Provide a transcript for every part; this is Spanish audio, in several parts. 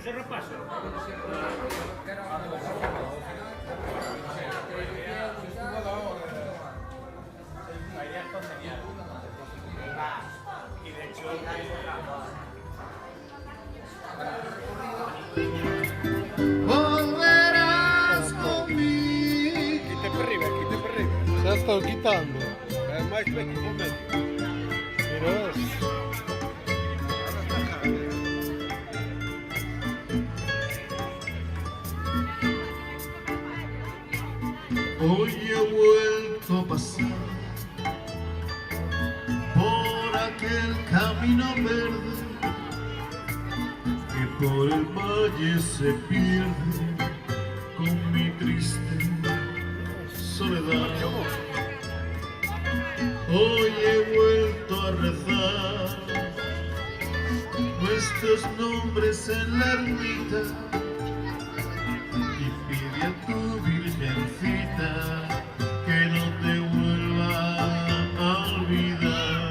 Se repaso. Y de hecho, volverás conmigo. Quite per arriba, quite per arriba. Ya estoy quitando. Mais per aqui por medio. Mira eso. Hoy he vuelto a pasar por aquel camino verde que por el valle se pierde con mi triste soledad. Hoy he vuelto a rezar nuestros nombres en la ermita y pide a tu virgencita que no te vuelva a olvidar.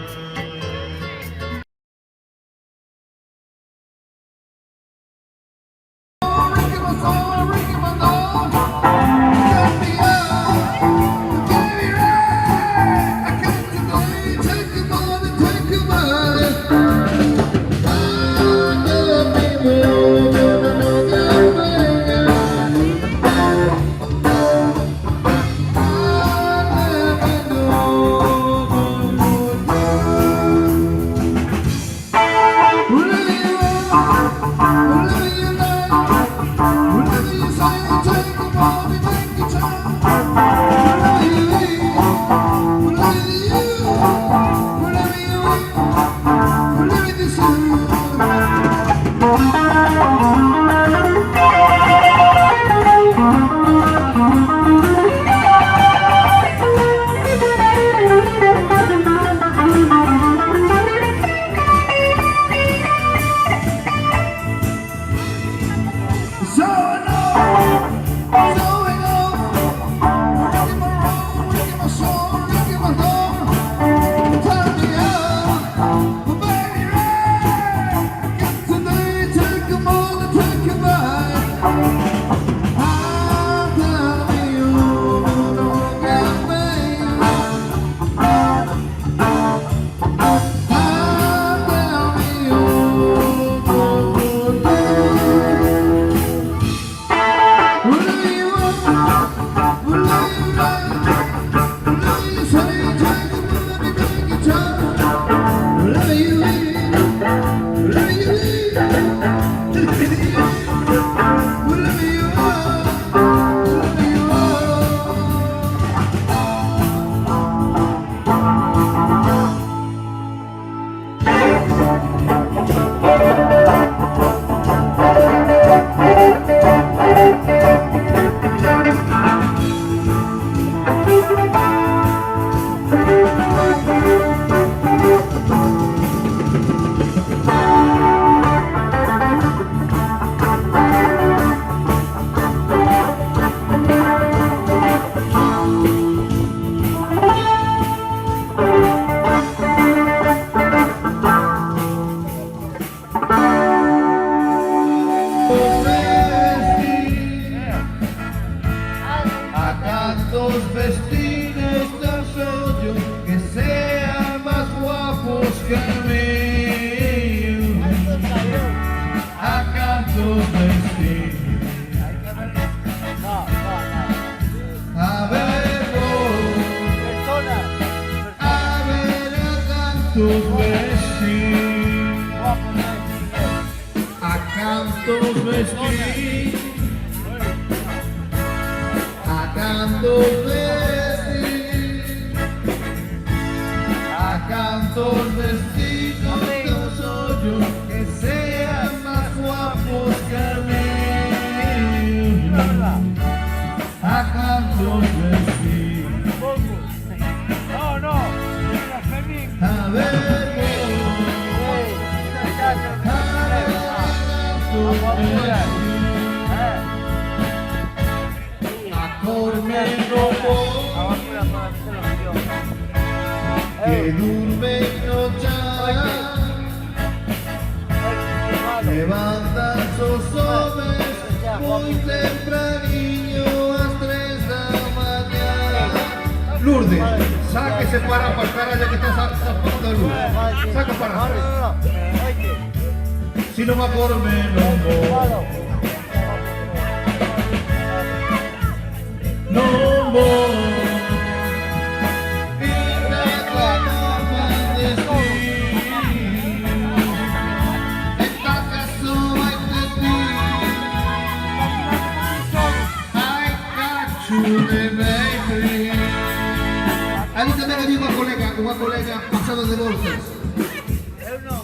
Vestidos de sueño que sean más guapos que el mío. A cantos vestidos, a ver a cantos vestidos, a cantos vestidos, a cantos vestidos de los hoyos que sean más guapos que el mío. A cantos vestidos. No, A ver conmigo. che durme no già levantan sus hombres muy tempranillo a las 3 de la mañana. Lourdes, sáquese para pasar allá que está sacando luz. Saca para. Si no va por menos, no voy. Ahí también había una colega pasada de bolsas,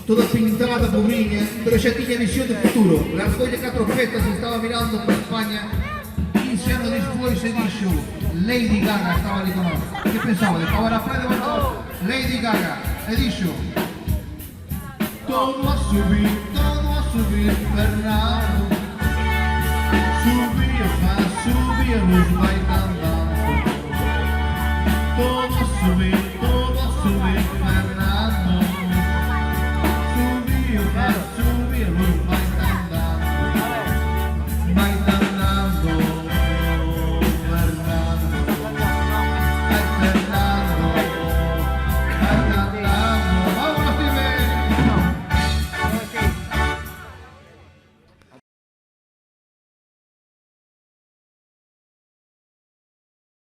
toda pintada por niña, pero ya tenía visión de futuro. Largó ya 4 fetas y estaba mirando para España. 15 años después se dijo, Lady Gaga estaba ali con nosotros. ¿Qué pensaba? ¿De acabar a Fred de Barcelona? Lady Gaga, he dicho, todo a subir, Fernando.